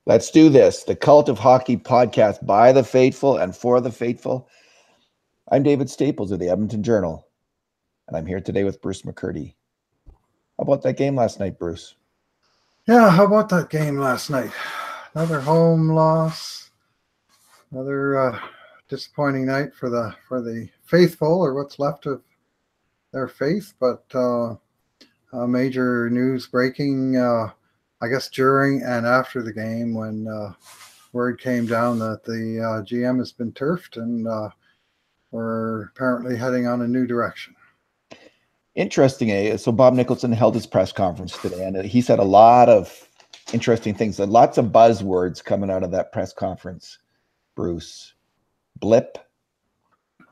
Let's do this. The Cult of Hockey podcast by the faithful and for the faithful. I'm David Staples of the Edmonton Journal, and I'm here today with Bruce McCurdy. How about that game last night, Bruce? Yeah, how about that game last night? Another home loss, another disappointing night for the faithful, or what's left of their faith. But major news breaking, I guess, during and after the game when word came down that the GM has been turfed and we're apparently heading on a new direction. Interesting. So Bob Nicholson held his press conference today, and he said a lot of interesting things, and lots of buzzwords coming out of that press conference, Bruce. Blip,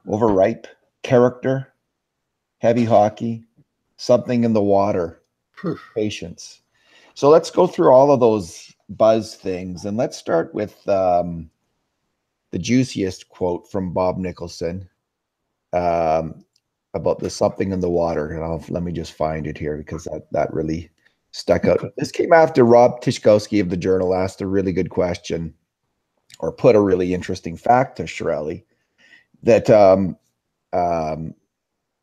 overripe, character, heavy hockey, something in the water, patience. So let's go through all of those buzz things, and let's start with the juiciest quote from Bob Nicholson about the something in the water. And let me just find it here because that really stuck out. This came after Rob Tyszkowski of the Journal asked a really good question, or put a really interesting fact to Chiarelli, that the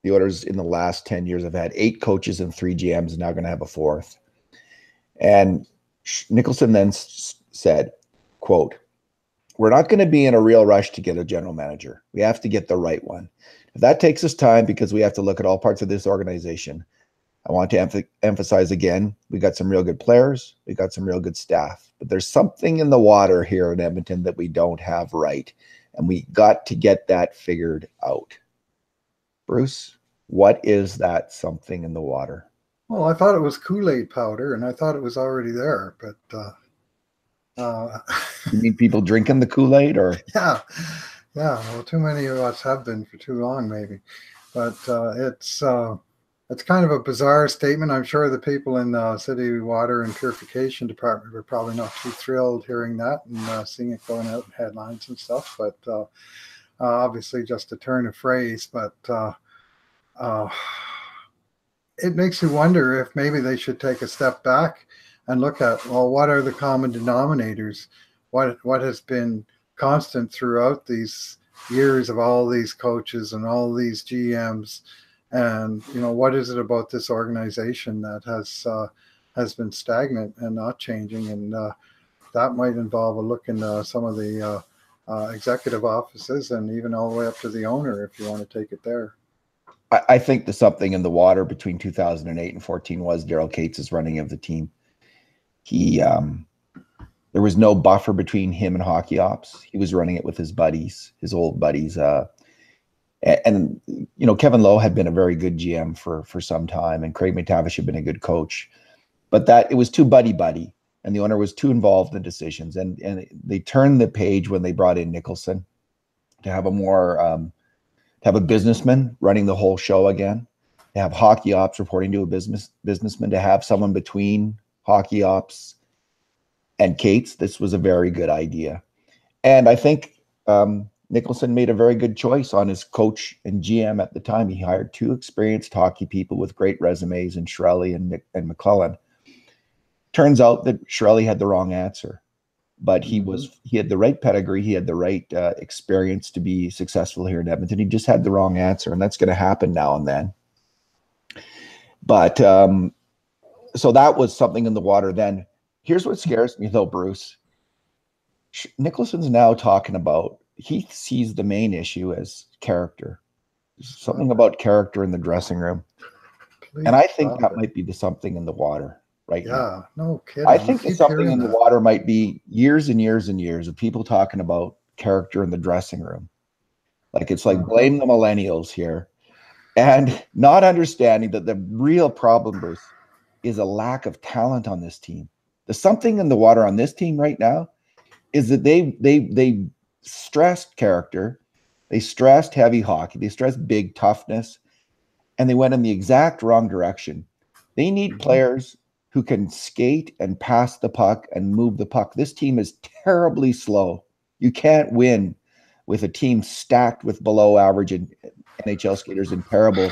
Oilers in the last 10 years have had 8 coaches and 3 GMs, and now going to have a 4th. And Nicholson then said, quote, "We're not going to be in a real rush to get a general manager. We have to get the right one. If that takes us time because we have to look at all parts of this organization, I want to emphasize again, we got some real good players. We got some real good staff. But there's something in the water here in Edmonton that we don't have right. And we got to get that figured out." Bruce, what is that something in the water? Well, I thought it was Kool-Aid powder, and I thought it was already there, but you mean people drinking the Kool-Aid, or? Yeah. Well, too many of us have been for too long, maybe. But it's kind of a bizarre statement. I'm sure the people in the City Water and Purification Department were probably not too thrilled hearing that and seeing it going out in headlines and stuff. But obviously, just a turn of phrase. But it makes you wonder if maybe they should take a step back and look at, well, what are the common denominators? What has been constant throughout these years of all these coaches and all these GMs, and what is it about this organization that has been stagnant and not changing? And that might involve a look into some of the executive offices and even all the way up to the owner, if you want to take it there. I think the something in the water between 2008 and 14 was Daryl Cates' running of the team. There was no buffer between him and hockey ops. He was running it with his buddies, his old buddies. And Kevin Lowe had been a very good GM for some time, and Craig McTavish had been a good coach. But that it was too buddy, and the owner was too involved in decisions. And they turned the page when they brought in Nicholson to have a more to have a businessman running the whole show again, to have hockey ops reporting to a businessman, to have someone between hockey ops and Cates. This was a very good idea. And I think Nicholson made a very good choice on his coach and GM at the time. He hired 2 experienced hockey people with great resumes in Chiarelli and McClellan. Turns out that Chiarelli had the wrong answer, but he had the right pedigree. He had the right experience to be successful here in Edmonton. He just had the wrong answer, and that's going to happen now and then. But so that was something in the water then. Here's what scares me, though, Bruce. Nicholson's now talking about, he sees the main issue as character. There's something about character in the dressing room. And I think that might be the something in the water right now. Yeah, no kidding. I think the something in the water might be years and years and years of people talking about character in the dressing room. Like, it's like blame the millennials here, and not understanding that the real problem, Bruce, is a lack of talent on this team. The something in the water on this team right now is that they stressed character, they stressed heavy hockey, they stressed big toughness, and they went in the exact wrong direction. They need players who can skate and pass the puck and move the puck. This team is terribly slow. You can't win with a team stacked with below average and NHL skaters and terrible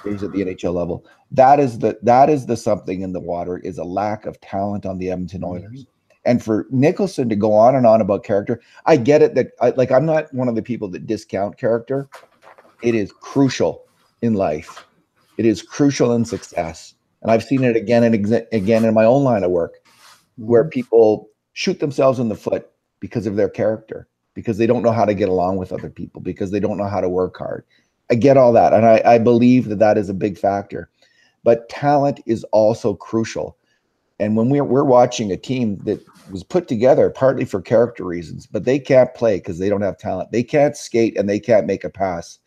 days at the NHL level. That is the something in the water, is a lack of talent on the Edmonton Oilers. And for Nicholson to go on and on about character, I get it that I'm not one of the people that discount character. It is crucial in life. It is crucial in success. And I've seen it again and again in my own line of work, where people shoot themselves in the foot because of their character, because they don't know how to get along with other people, because they don't know how to work hard. I get all that. And I believe that that is a big factor. But talent is also crucial. And when we're watching a team that was put together partly for character reasons, but they can't play because they don't have talent. They can't skate and they can't make a pass.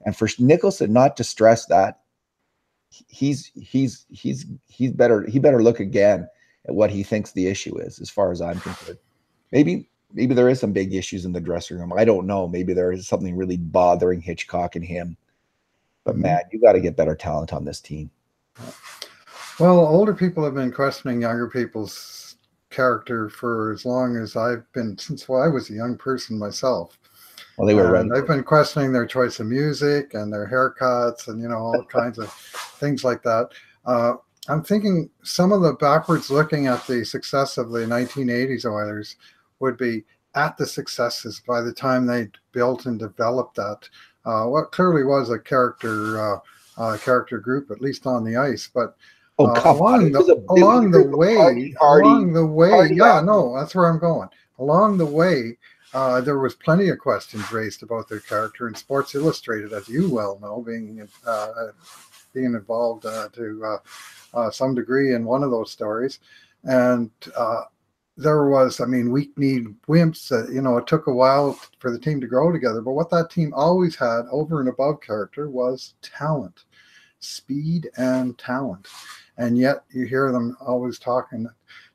And for Nicholson not to stress that, he better look again at what he thinks the issue is, as far as I'm concerned. Maybe there is some big issues in the dressing room. I don't know. Maybe there is something really bothering Hitchcock and him. But man, you got to get better talent on this team. Well, older people have been questioning younger people's character for as long as I've been, since I was a young person myself. Well, they were ready. They've been questioning their choice of music and their haircuts and, all kinds of things like that. I'm thinking some of the backwards looking at the success of the 1980s Oilers would be at the successes by the time they built and developed that. What clearly was a character group, at least on the ice, but along the way, that's where I'm going. Along the way, there was plenty of questions raised about their character, and Sports Illustrated, as you well know, being involved to some degree in one of those stories, and there was, weak-kneed wimps. It took a while for the team to grow together, but what that team always had over and above character was talent, speed and talent. And yet you hear them always taking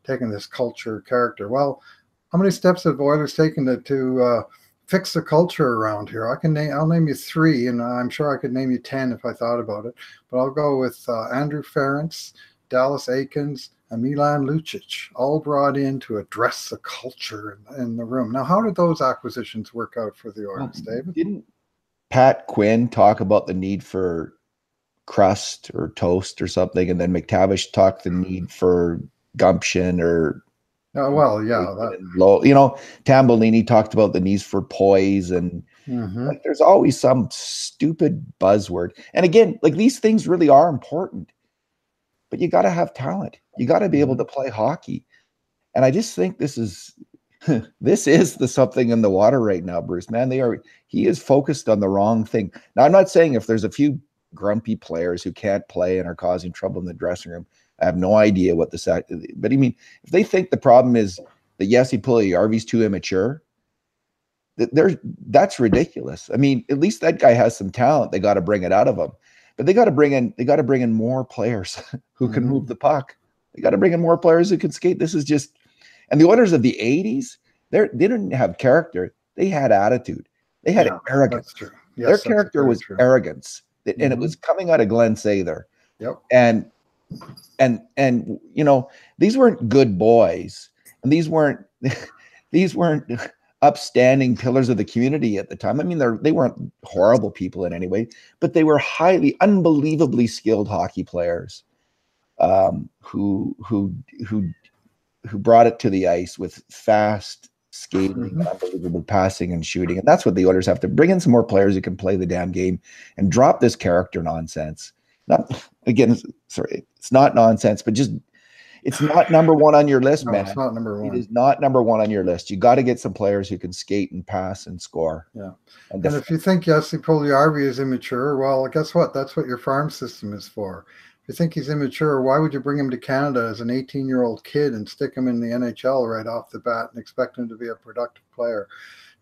this culture character. Well, how many steps have Oilers taken to fix the culture around here? I'll name you 3, and I'm sure I could name you 10 if I thought about it. But I'll go with Andrew Ference, Dallas Aikens, and Milan Lucic, all brought in to address the culture in the room. Now, how did those acquisitions work out for the Oilers, David? Didn't Pat Quinn talk about the need for crust or toast or something, and then McTavish talked the need for gumption or Tambellini talked about the needs for poise, and there's always some stupid buzzword. And again, these things really are important, but you got to have talent. You got to be able to play hockey. And I just think this is the something in the water right now, Bruce. Man, he is focused on the wrong thing. Now, I'm not saying if there's a few grumpy players who can't play and are causing trouble in the dressing room, I have no idea what this act. But if they think the problem is that Jesse Puljujärvi's too immature, that's ridiculous. At least that guy has some talent. They got to bring it out of him. But they got to bring in more players who can move the puck. They got to bring in more players who can skate. This is just, and the Oilers of the 80s, they didn't have character. They had attitude. They had arrogance. That's true. Yes, their character was arrogance. And it was coming out of Glenn Sather. Yep. And these weren't good boys, and these weren't upstanding pillars of the community at the time. They weren't horrible people in any way, but they were unbelievably skilled hockey players, who brought it to the ice with fast skating, unbelievable passing and shooting. And that's what the Oilers have to bring in, some more players who can play the damn game and drop this character nonsense. It's not nonsense, but just, it's not number one on your list, man. It's not number one. It is not number one on your list. You got to get some players who can skate and pass and score. Yeah. And if you think Jesse Puljujärvi is immature, well, guess what? That's what your farm system is for. If you think he's immature, why would you bring him to Canada as an 18-year-old kid and stick him in the NHL right off the bat and expect him to be a productive player?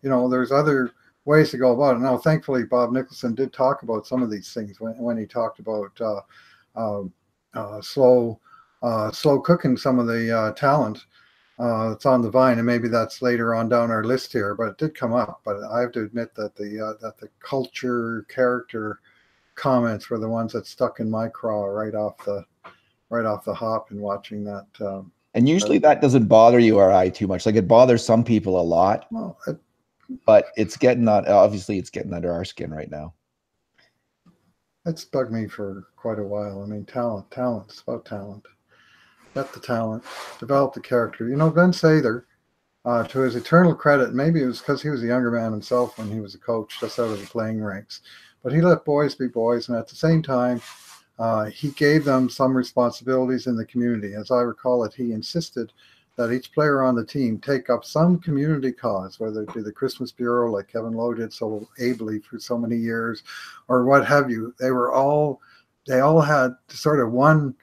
There's other ways to go about it. Now, thankfully, Bob Nicholson did talk about some of these things when he talked about slow cooking some of the talent that's on the vine, and maybe that's later on down our list here. But it did come up. But I have to admit that the culture character comments were the ones that stuck in my craw right off the hop in watching that. And usually that doesn't bother you or I too much. It bothers some people a lot. Well, but it's getting under our skin right now. It's bugged me for quite a while. Talent. It's about talent. got the talent, developed the character. You know, Ben Sather, to his eternal credit, maybe it was because he was a younger man himself when he was a coach just out of the playing ranks, but he let boys be boys, and at the same time, he gave them some responsibilities in the community. As I recall it, he insisted that each player on the team take up some community cause, whether it be the Christmas Bureau, like Kevin Lowe did so ably for so many years, or what have you. They all had sort of one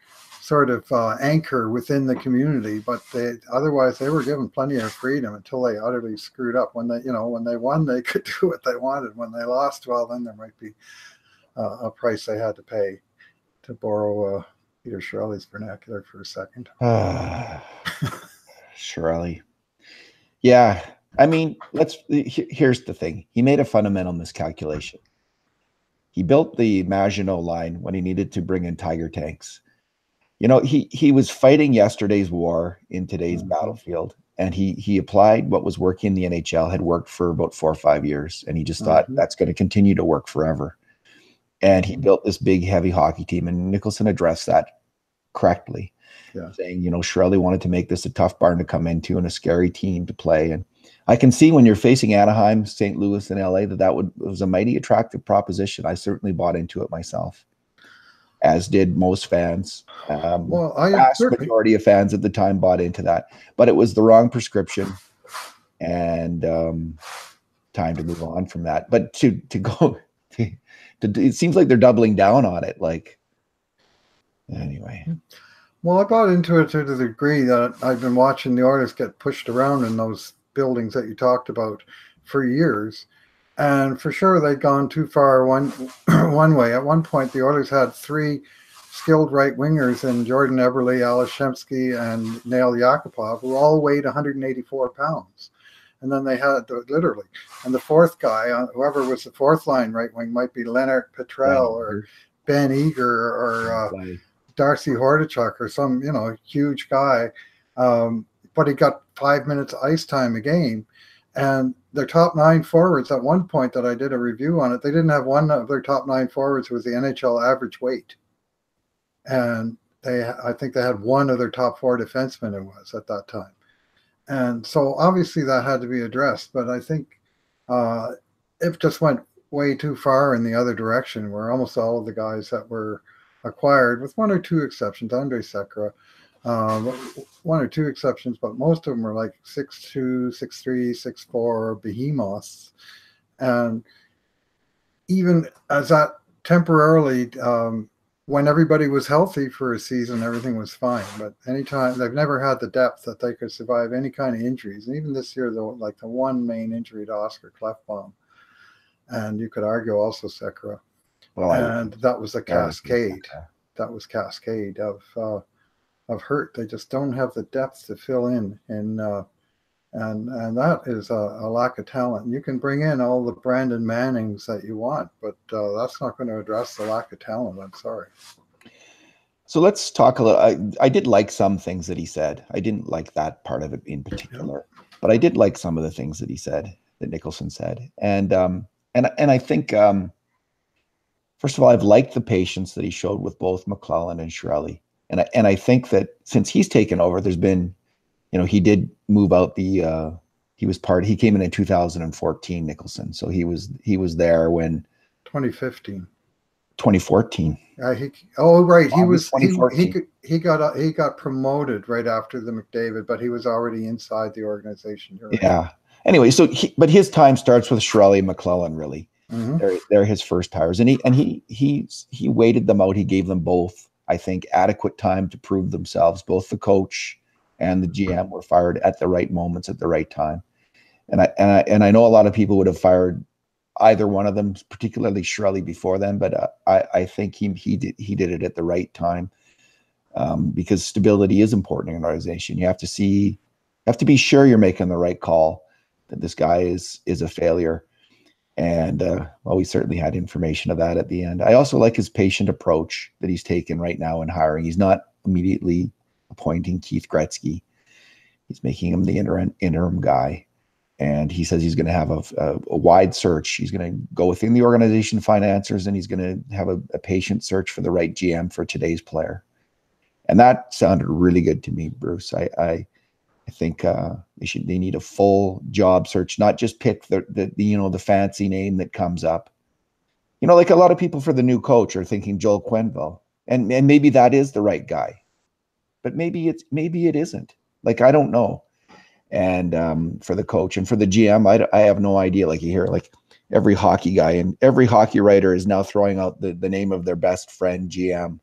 sort of anchor within the community, but otherwise they were given plenty of freedom until they utterly screwed up. When they won, they could do what they wanted. When they lost, well, then there might be a price they had to pay, to borrow Peter Shirley's vernacular for a second. Shirley. Yeah. I mean, here's the thing. He made a fundamental miscalculation. He built the Maginot Line when he needed to bring in Tiger tanks. You know, he was fighting yesterday's war in today's battlefield, and he applied what was working in the NHL, had worked for about 4 or 5 years, and he just thought that's going to continue to work forever. And he built this big, heavy hockey team, and Nicholson addressed that correctly, saying, you know, Shirley wanted to make this a tough barn to come into and a scary team to play. And I can see when you're facing Anaheim, St. Louis, and LA that was a mighty attractive proposition. I certainly bought into it myself, as did most fans. Well, vast majority of fans at the time bought into that, but it was the wrong prescription, and time to move on from that. But to go to it seems like they're doubling down on it. Like, anyway. Well, I got into it to the degree that I've been watching the Oilers get pushed around in those buildings that you talked about for years. And for sure, they'd gone too far one way. At one point, the Oilers had 3 skilled right wingers in Jordan Eberle, Ales Shemsky, and Nail Yakupov, who all weighed 184 pounds. And then they had literally, and the fourth guy, whoever was the fourth line right wing, might be Leonard Petrel or Ben Eager or Darcy Hordachuk or some, you know, huge guy. But he got 5 minutes ice time a game. And their top 9 forwards, at one point that I did a review on it, they didn't have one of their top 9 forwards who was the NHL average weight. And I think they had one of their top 4 defensemen it was at that time. And so obviously that had to be addressed, but I think it just went way too far in the other direction, where almost all of the guys that were acquired, with 1 or 2 exceptions, Andre Sekera, 1 or 2 exceptions, but most of them were like 6'2", 6'3", 6'4", behemoths. And even as that temporarily, when everybody was healthy for a season, everything was fine. But anytime, they've never had the depth that they could survive any kind of injuries. And even this year, though, like the one main injury to Oscar Klefbom, and you could argue also Sekera. Well, and that was a cascade. That was cascade of hurt. They just don't have the depth to fill in, and that is a lack of talent. You can bring in all the Brandon Mannings that you want, but that's not going to address the lack of talent. I'm sorry. So let's talk a little. I did like some things that he said. I didn't like that part of it in particular, but I did like some of the things that he said, that Nicholson said, and I think first of all, I've liked the patience that he showed with both McClellan and Shirley, and I think that since he's taken over, there's been, you know, he did move out the he came in 2014, Nicholson. So he was there when 2015. 2014. Right. He got promoted right after the McDavid, but he was already inside the organization. Right. Yeah. Anyway, so but his time starts with Shirley and McClellan, really. They're his first hires, and he waited them out. He gave them both, I think, adequate time to prove themselves. Both the coach and the GM were fired at the right moments at the right time. And I know a lot of people would have fired either one of them, particularly Shirley, before them, but I think he did it at the right time, because stability is important in an organization. You have to be sure you're making the right call, that this guy is a failure. And well, we certainly had information of that at the end. I also like his patient approach that he's taken right now in hiring. He's not immediately appointing Keith Gretzky. He's making him the interim guy. And he says he's going to have a wide search. He's going to go within the organization financiers, and he's going to have a patient search for the right GM for today's player. And that sounded really good to me, Bruce. I think they need a full job search, not just pick the fancy name that comes up. Like a lot of people for the new coach are thinking Joel Quenneville, and maybe that is the right guy, but maybe it isn't. Like, I don't know. And for the coach and for the GM, I have no idea. Like, you hear like every hockey guy and every hockey writer is now throwing out the name of their best friend GM.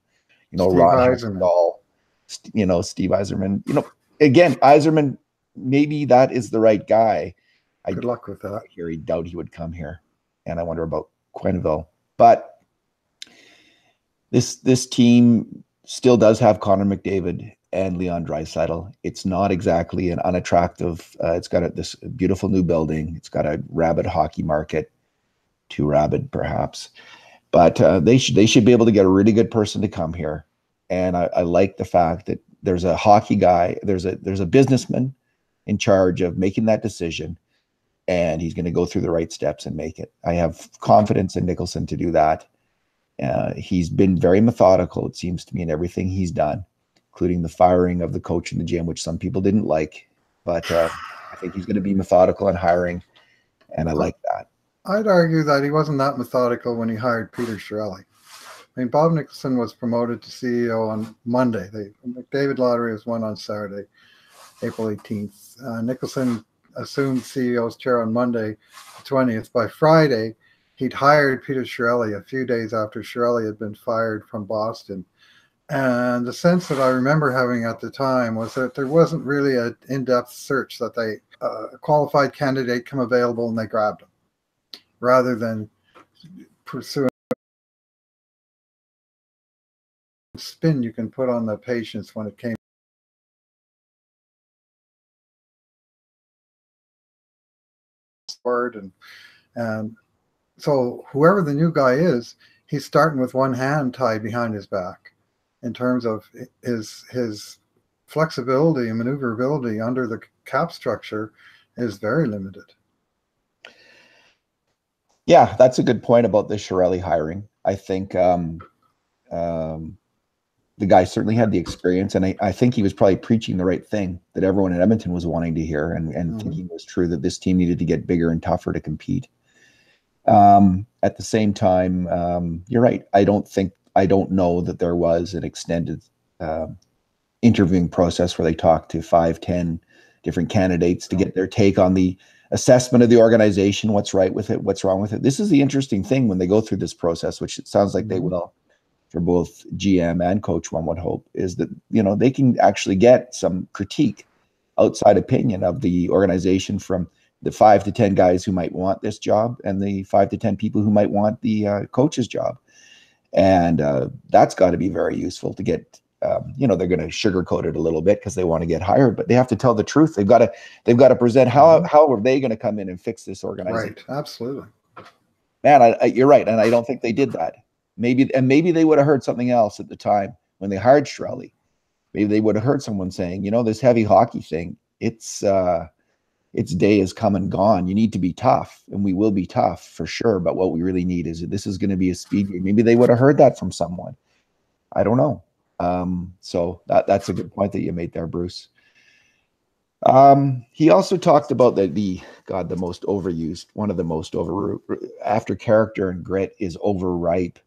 Steve Ron Yzerman. Hextall, Steve Yzerman. Again, Yzerman, maybe that is the right guy. Good luck with that. I doubt he would come here, and I wonder about Quenneville. But this team still does have Connor McDavid and Leon Draisaitl. It's not exactly an unattractive. It's got this beautiful new building. It's got a rabid hockey market, too rabid perhaps, but they should be able to get a really good person to come here. And I like the fact that there's a hockey guy, there's a businessman in charge of making that decision, and he's going to go through the right steps and make it. I have confidence in Nicholson to do that. He's been very methodical, it seems to me, in everything he's done, including the firing of the coach in the gym, which some people didn't like. But I think he's going to be methodical in hiring, and I like that. I'd argue that he wasn't that methodical when he hired Peter Chiarelli. I mean, Bob Nicholson was promoted to CEO on Monday. The McDavid lottery was won on Saturday, April 18th. Nicholson assumed CEO's chair on Monday, the 20th. By Friday, he'd hired Peter Chiarelli a few days after Chiarelli had been fired from Boston. And the sense that I remember having at the time was that there wasn't really an in-depth search, that a qualified candidate come available and they grabbed him, rather than pursuing spin you can put on the Patience when it came forward. And so whoever the new guy is, he's starting with one hand tied behind his back in terms of his flexibility and maneuverability under the cap structure is very limited. Yeah, that's a good point about the Chiarelli hiring. I think the guy certainly had the experience, and I think he was probably preaching the right thing that everyone in Edmonton was wanting to hear, and thinking was true, that this team needed to get bigger and tougher to compete. At the same time, you're right. I don't know that there was an extended interviewing process where they talked to 5-10 different candidates to get their take on the assessment of the organization, what's right with it, what's wrong with it. This is the interesting thing when they go through this process, which it sounds like they will for both GM and coach, one would hope, is that, they can actually get some critique, outside opinion of the organization from the 5 to 10 guys who might want this job and the 5 to 10 people who might want the coach's job. And that's got to be very useful to get, they're going to sugarcoat it a little bit because they want to get hired, but they have to tell the truth. They've got to present how are they going to come in and fix this organization. Right. Absolutely. Man, you're right. And I don't think they did that. Maybe they would have heard something else at the time when they hired Chiarelli. Maybe they would have heard someone saying, this heavy hockey thing, its day is come and gone. You need to be tough, and we will be tough for sure. But what we really need is this is going to be a speed game. Maybe they would have heard that from someone. I don't know. So that's a good point that you made there, Bruce. He also talked about the most overused, one of the most after character and grit is overripe.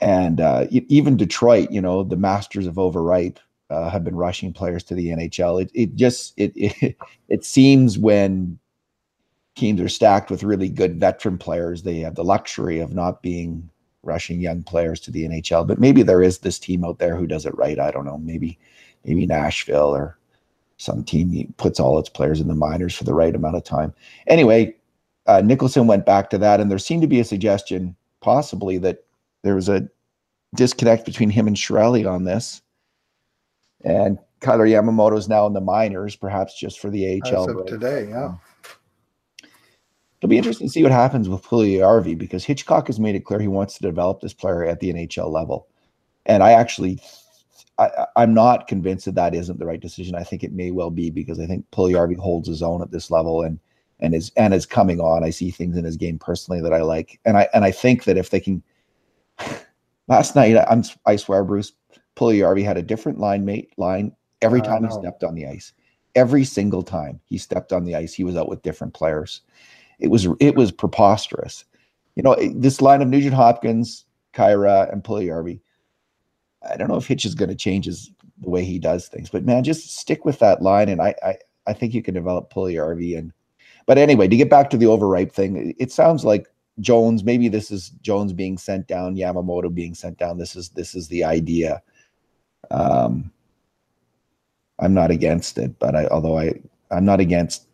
And even Detroit, the masters of overripe, have been rushing players to the NHL. It seems when teams are stacked with really good veteran players, they have the luxury of not being rushing young players to the NHL. But maybe there is this team out there who does it right. I don't know. Maybe Nashville or some team puts all its players in the minors for the right amount of time. Anyway, Nicholson went back to that, and there seemed to be a suggestion possibly that there was a disconnect between him and Chiarelli on this. And Kyler Yamamoto is now in the minors, perhaps just for the AHL. As of today, yeah. It'll be interesting to see what happens with Puljujarvi, because Hitchcock has made it clear he wants to develop this player at the NHL level. And I'm not convinced that isn't the right decision. I think it may well be, because I think Puljujarvi holds his own at this level and is coming on. I see things in his game personally that I like. And I think that if they can, last night, I swear, Bruce, Puljujärvi had a different line every Yeah, I time he know. stepped on the ice. Every single time he stepped on the ice, he was out with different players. It was preposterous. This line of Nugent Hopkins, Kyra, and Puljujärvi, I don't know if Hitch is going to change the way he does things, but man, just stick with that line, and I think you can develop Puljujärvi. But anyway, to get back to the overripe thing, it sounds like Jones. Maybe this is Jones being sent down, Yamamoto being sent down. This is the idea. Um, I'm not against it, but I'm not against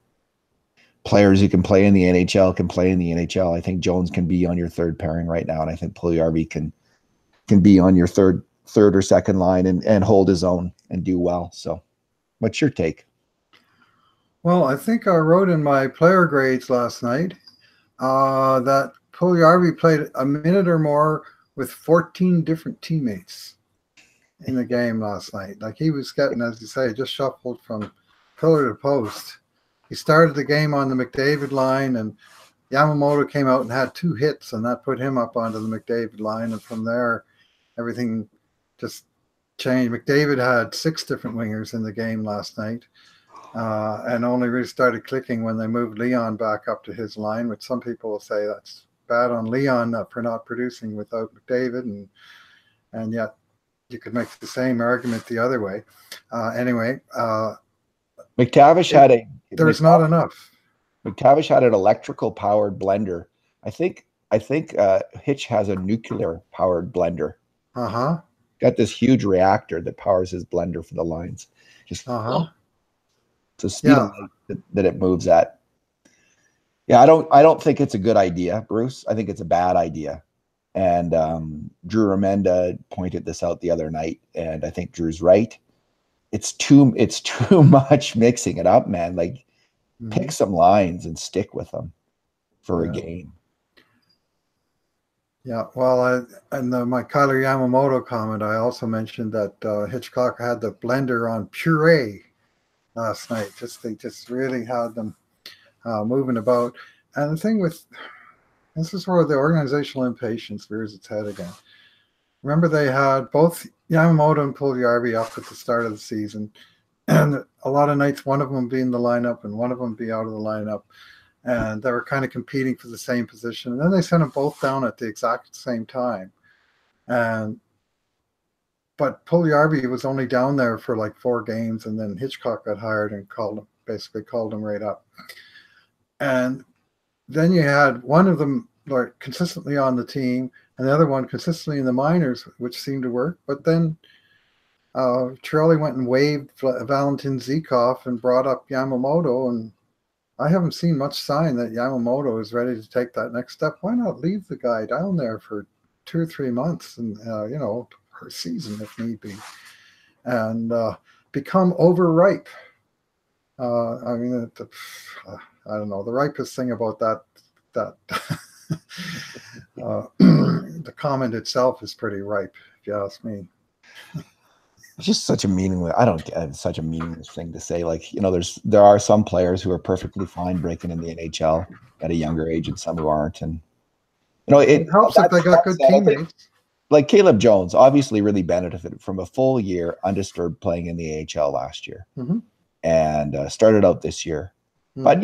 players who can play in the NHL can play in the NHL. I think Jones can be on your third pairing right now, and I think Puljujärvi can be on your third or second line and hold his own and do well. So, what's your take? Well, I think I wrote in my player grades last night that Puljujärvi played a minute or more with 14 different teammates in the game last night. Like he was getting, as you say, just shuffled from pillar to post. He started the game on the McDavid line, and Yamamoto came out and had 2 hits, and that put him up onto the McDavid line. And from there, everything just changed. McDavid had 6 different wingers in the game last night, and only really started clicking when they moved Leon back up to his line, which some people will say that's bad on Leon for not producing without McDavid, and yet you could make the same argument the other way. Anyway, McTavish had a there's not enough. McTavish had an electrical powered blender. I think Hitch has a nuclear powered blender. Got this huge reactor that powers his blender for the lines. Just the speed of light that it moves at. Yeah, I don't think it's a good idea, Bruce. I think it's a bad idea. And Drew Remenda pointed this out the other night, and I think Drew's right. It's too much mixing it up, man. Like, pick some lines and stick with them for a game. Yeah, well, my Kyler Yamamoto comment, I also mentioned that Hitchcock had the blender on puree last night. They just really had them moving about. And the thing with this is where the organizational impatience rears its head again. Remember, they had both Yamamoto and Puljujärvi up at the start of the season, and a lot of nights one of them be in the lineup and one of them be out of the lineup, and they were kind of competing for the same position. And then they sent them both down at the exact same time, but Puljujärvi was only down there for like 4 games, and then Hitchcock got hired and basically called him right up. And then you had one of them like consistently on the team, and the other one consistently in the minors, which seemed to work. But then Chiarelli went and waived Valentin Zykov and brought up Yamamoto, and I haven't seen much sign that Yamamoto is ready to take that next step. Why not leave the guy down there for 2 or 3 months and per season if need be, and become overripe? I mean, I don't know. The ripest thing about that the comment itself is pretty ripe, if you ask me. It's just such a meaningless. I don't get it. It's such a meaningless thing to say. Like, there are some players who are perfectly fine breaking in the NHL at a younger age, and some who aren't. And it helps if they got good teammates. Like Caleb Jones, obviously, really benefited from a full year undisturbed playing in the AHL last year, and started out this year. But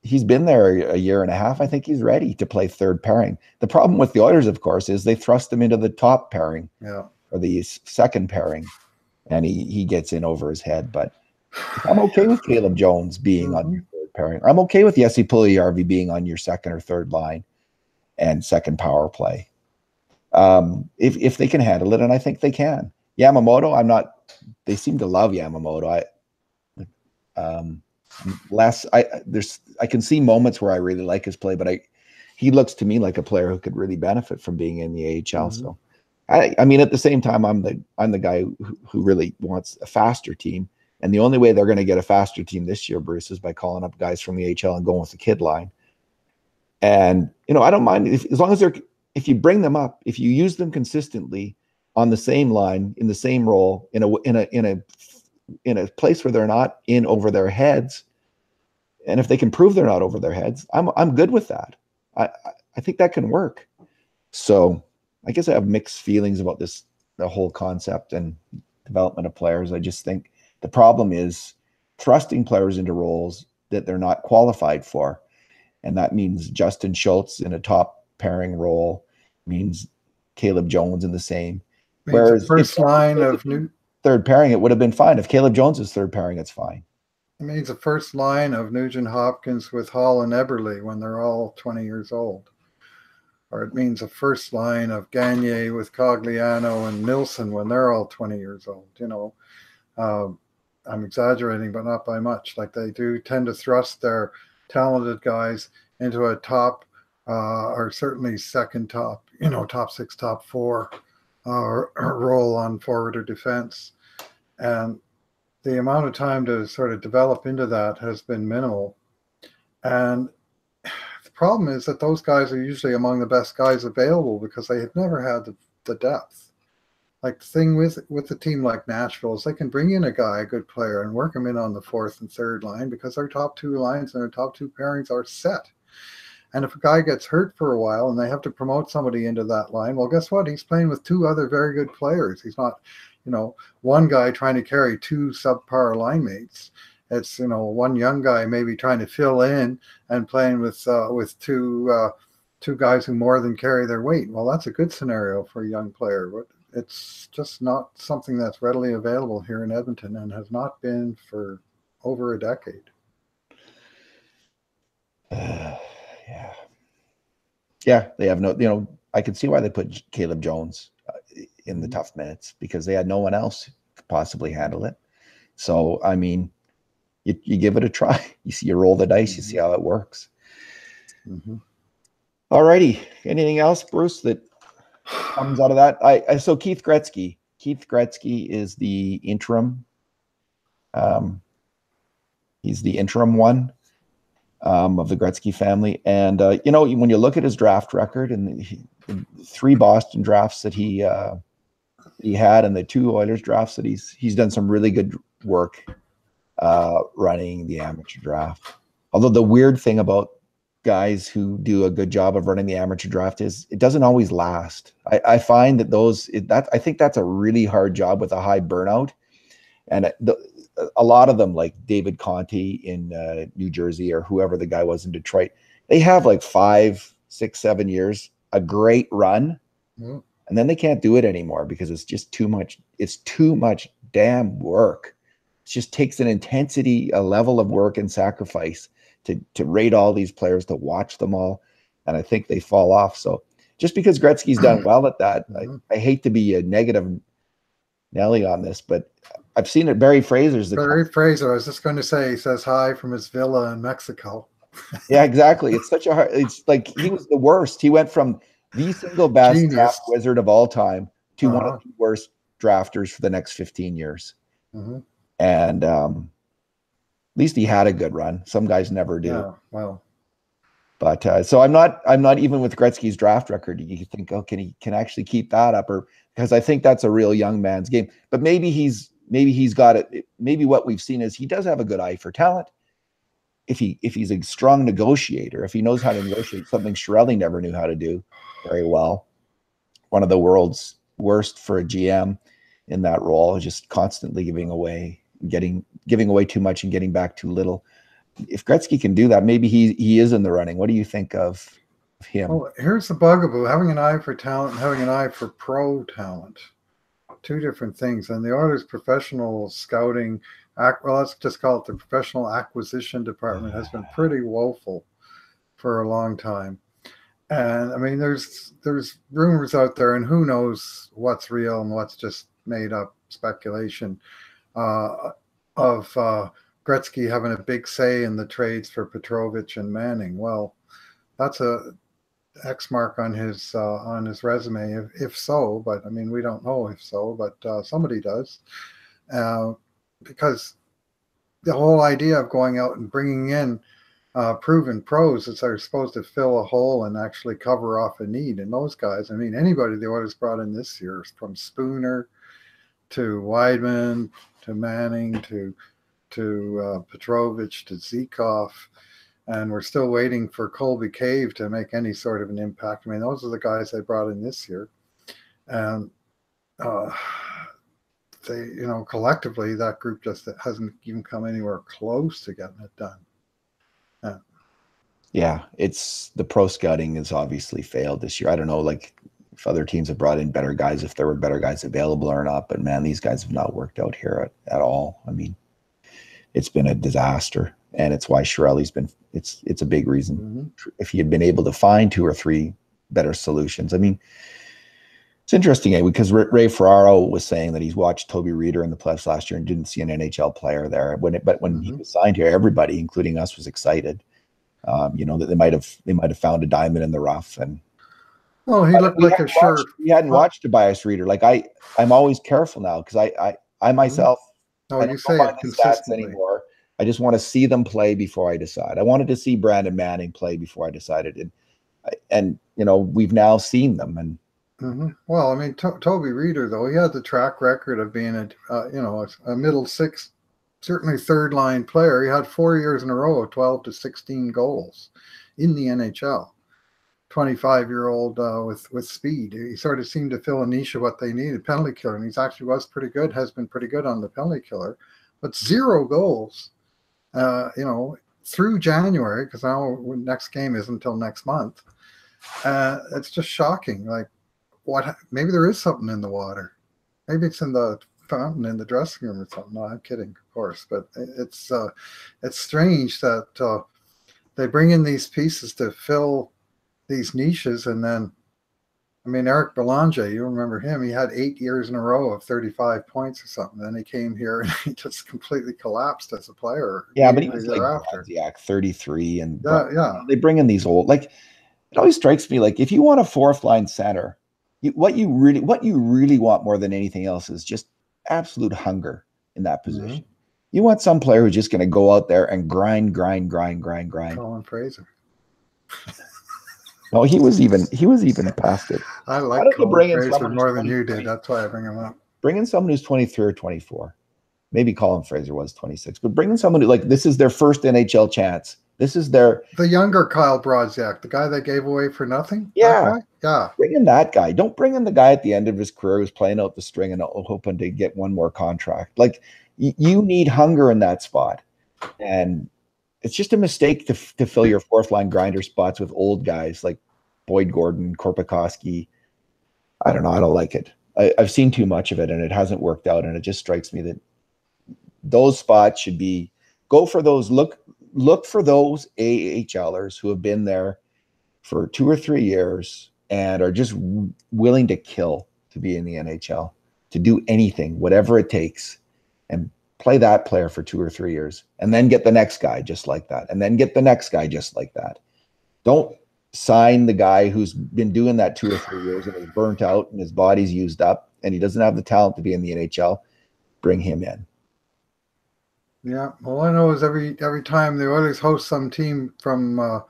he's been there a year and a half. I think he's ready to play third pairing. The problem with the Oilers, of course, is they thrust him into the top pairing or the second pairing, and he gets in over his head. But I'm okay with Caleb Jones being on your third pairing. I'm okay with Jesse Puljujärvi being on your second or third line and second power play. If they can handle it, and I think they can. Yamamoto, I'm not. They seem to love Yamamoto. I can see moments where I really like his play, but he looks to me like a player who could really benefit from being in the AHL. So, I mean, at the same time, I'm the guy who really wants a faster team, and the only way they're going to get a faster team this year, Bruce, is by calling up guys from the AHL and going with the kid line. And I don't mind as long as if you bring them up, if you use them consistently on the same line in the same role in a place where they're not in over their heads, and if they can prove they're not over their heads, I'm good with that. I think that can work. So I guess I have mixed feelings about this the whole concept and development of players. I just think the problem is thrusting players into roles that they're not qualified for. And that means Justin Schultz in a top pairing role, means Caleb Jones in the same. Means the Whereas if first line of new third pairing, it would have been fine. If Caleb Jones is third pairing, it's fine. it means the first line of Nugent Hopkins with Hall and Eberle when they're all 20 years old. Or it means a first line of Gagne with Cogliano and Nilsson when they're all 20 years old. I'm exaggerating, but not by much. Like they do tend to thrust their talented guys into a top or certainly second top, top six, top four role on forward or defense. And the amount of time to sort of develop into that has been minimal. And the problem is that those guys are usually among the best guys available because they have never had the depth. Like the thing with a team like Nashville is they can bring in a good player, and work him in on the fourth and third line because their top two lines and their top two pairings are set. And if a guy gets hurt for a while and they have to promote somebody into that line, well, guess what? He's playing with two other very good players. He's not, one guy trying to carry two subpar line mates. It's, one young guy maybe trying to fill in and playing with two guys who more than carry their weight. Well, that's a good scenario for a young player, but it's just not something that's readily available here in Edmonton and has not been for over a decade. Yeah, they have no, I can see why they put Caleb Jones in the tough minutes because they had no one else who could possibly handle it. So, I mean, you give it a try. You roll the dice, you see how it works. Mm-hmm. All righty. Anything else, Bruce, that comes out of that? So Keith Gretzky is the interim. He's the interim one of the Gretzky family. And, when you look at his draft record and the 3 Boston drafts that he had and the 2 Oilers drafts that he's done some really good work running the amateur draft. Although the weird thing about guys who do a good job of running the amateur draft is it doesn't always last. I find that I think that's a really hard job with a high burnout. And a lot of them, like David Conte in New Jersey or whoever the guy was in Detroit, they have like 5, 6, 7 years, a great run. Mm-hmm. And then they can't do it anymore because it's just too much. It's too much damn work. It just takes an intensity, a level of work and sacrifice to rate all these players, to watch them all. And I think they fall off. So just because Gretzky's done well at that, I hate to be a negative Nelly on this, but I've seen it. Barry Fraser, I was just going to say, he says hi from his villa in Mexico. Yeah, exactly. It's like he was the worst. He went from the single best draft wizard of all time to one of the worst drafters for the next 15 years. Mm-hmm. And at least he had a good run. Some guys never do. Yeah, well. But so I'm not even with Gretzky's draft record. You think, oh, can he actually keep that up? Or because I think that's a real young man's game. But maybe he's got it. Maybe what we've seen is he does have a good eye for talent. If he's a strong negotiator, if he knows how to negotiate, something Chiarelli never knew how to do very well. One of the world's worst for a GM in that role, just constantly giving away too much and getting back too little. If Gretzky can do that, maybe he is in the running. What do you think of him? Well, here's the bugaboo: having an eye for talent and having an eye for pro talent. 2 different things. And the Oilers' professional scouting, let's just call it the professional acquisition department, has been pretty woeful for a long time. And I mean, there's rumors out there, and who knows what's real and what's just made up speculation of Gretzky having a big say in the trades for Petrovich and Manning. Well, that's a X mark on his resume, if so. But I mean, we don't know if so, but somebody does, because the whole idea of going out and bringing in proven pros is they're supposed to fill a hole and actually cover off a need. And those guys, I mean, anybody the Oilers brought in this year, from Spooner to Weidman to Manning to Petrovich to Zykov, and we're still waiting for Colby Cave to make any sort of an impact. I mean, those are the guys they brought in this year. And uh, they, collectively, that group just hasn't even come anywhere close to getting it done. Yeah. Yeah, it's the pro scouting has obviously failed this year. I don't know, like if other teams have brought in better guys, if there were better guys available or not, but man, these guys have not worked out here at all. I mean, it's been a disaster, and it's why Chiarelli's been. It's a big reason. Mm-hmm. If he had been able to find 2 or 3 better solutions, I mean, it's interesting because Ray Ferraro was saying that he's watched Toby Reeder in the playoffs last year and didn't see an NHL player there. But when he was signed here, everybody, including us, was excited. That they might have found a diamond in the rough. And well, he looked like a sure. We hadn't watched Tobias Reeder. Like I'm always careful now because I myself. No, I you say it consistently anymore. I just want to see them play before I decide. I wanted to see Brandon Manning play before I decided, and we've now seen them. And well, I mean, Toby Reeder, though, he had the track record of being a middle six, certainly third line player. He had 4 years in a row of 12 to 16 goals in the NHL. 25-year-old with speed. He sort of seemed to fill a niche of what they needed, penalty killer, and he's actually was pretty good, has been pretty good on the penalty killer, but 0 goals, through January, because now next game isn't until next month. It's just shocking. Like, maybe there is something in the water. Maybe it's in the fountain in the dressing room or something. No, I'm kidding, of course, but it's strange that they bring in these pieces to fill these niches, and then, I mean, Eric Belanger, you remember him? He had 8 years in a row of 35 points or something. Then he came here and he just completely collapsed as a player. Yeah, but he was like 33, and yeah, they bring in these old. Like, it always strikes me like if you want a 4th line center, what you really want more than anything else is just absolute hunger in that position. You want some player who's just going to go out there and grind. Colin Fraser. No, he was even past it. I like Colin Fraser more than you did. That's why I bring him up. Bring in someone who's 23 or 24. Maybe Colin Fraser was 26, but bring in someone who, like, this is their first NHL chance. This is the younger Kyle Brodziak, the guy they gave away for nothing. Yeah, yeah. Bring in that guy. Don't bring in the guy at the end of his career who's playing out the string and hoping to get one more contract. Like, you need hunger in that spot, and it's just a mistake to fill your 4th line grinder spots with old guys like Boyd Gordon, Korpikoski. I don't know. I don't like it. I've seen too much of it, and it hasn't worked out. And it just strikes me that those spots should be go for those. Look for those AHLers who have been there for 2 or 3 years and are just willing to kill to be in the NHL, to do anything, whatever it takes, and play that player for 2 or 3 years, and then get the next guy just like that, and then get the next guy just like that. Don't sign the guy who's been doing that 2 or 3 years and is burnt out and his body's used up and he doesn't have the talent to be in the NHL. Bring him in. Yeah, all I know is every time the Oilers host some team from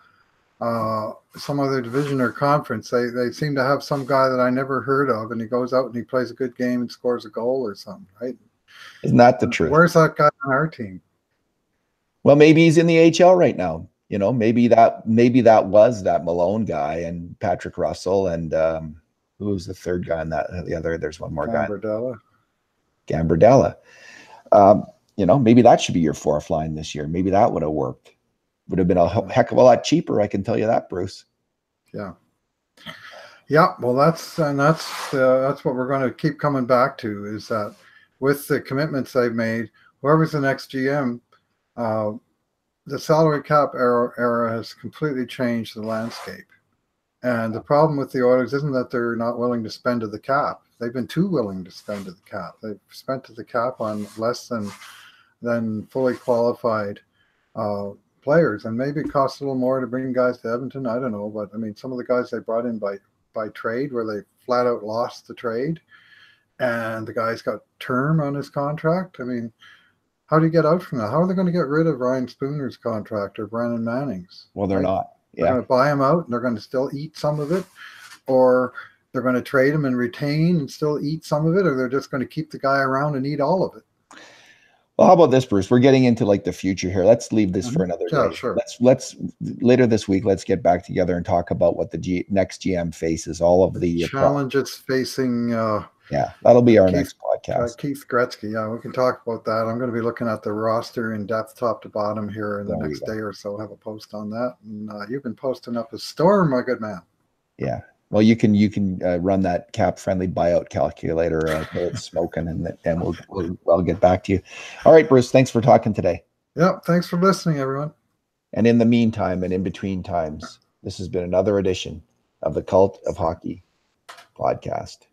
some other division or conference, they seem to have some guy that I never heard of, and he goes out and he plays a good game and scores a goal or something, right? Isn't that the truth? Where's that guy on our team? Well, maybe he's in the AHL right now. Maybe that was that Malone guy and Patrick Russell and who was the third guy on that? The other, there's one more guy. Gambardella. Maybe that should be your 4th line this year. Maybe that would have worked. Would have been a heck of a lot cheaper. I can tell you that, Bruce. Yeah. Yeah. Well, that's what we're going to keep coming back to, is that with the commitments they've made, whoever's the next GM, the salary cap era has completely changed the landscape. And the problem with the Oilers isn't that they're not willing to spend to the cap. They've been too willing to spend to the cap. They've spent to the cap on less than fully qualified players. And maybe it costs a little more to bring guys to Edmonton. I don't know. But, I mean, some of the guys they brought in by trade, where they flat out lost the trade, and the guy's got term on his contract. I mean, how do you get out from that? How are they going to get rid of Ryan Spooner's contract or Brandon Manning's? Well, they're not. They're going to buy him out, and they're going to still eat some of it, or they're going to trade him and retain and still eat some of it, or they're just going to keep the guy around and eat all of it. Well, how about this, Bruce? We're getting into like the future here. Let's leave this for another day. Sure. Let's later this week, let's get back together and talk about what the next GM faces, all of the challenges facing Yeah, that'll be our Keith next podcast. Keith Gretzky. Yeah, we can talk about that. I'm going to be looking at the roster in depth, top to bottom, here in the There you next go. day or so. Have a post on that, and you've been posting up a storm, my good man. Yeah. Well, you can run that cap friendly buyout calculator till it's smoking, and we'll get back to you. All right, Bruce. Thanks for talking today. Yep. Thanks for listening, everyone. And in the meantime, and in between times, this has been another edition of the Cult of Hockey podcast.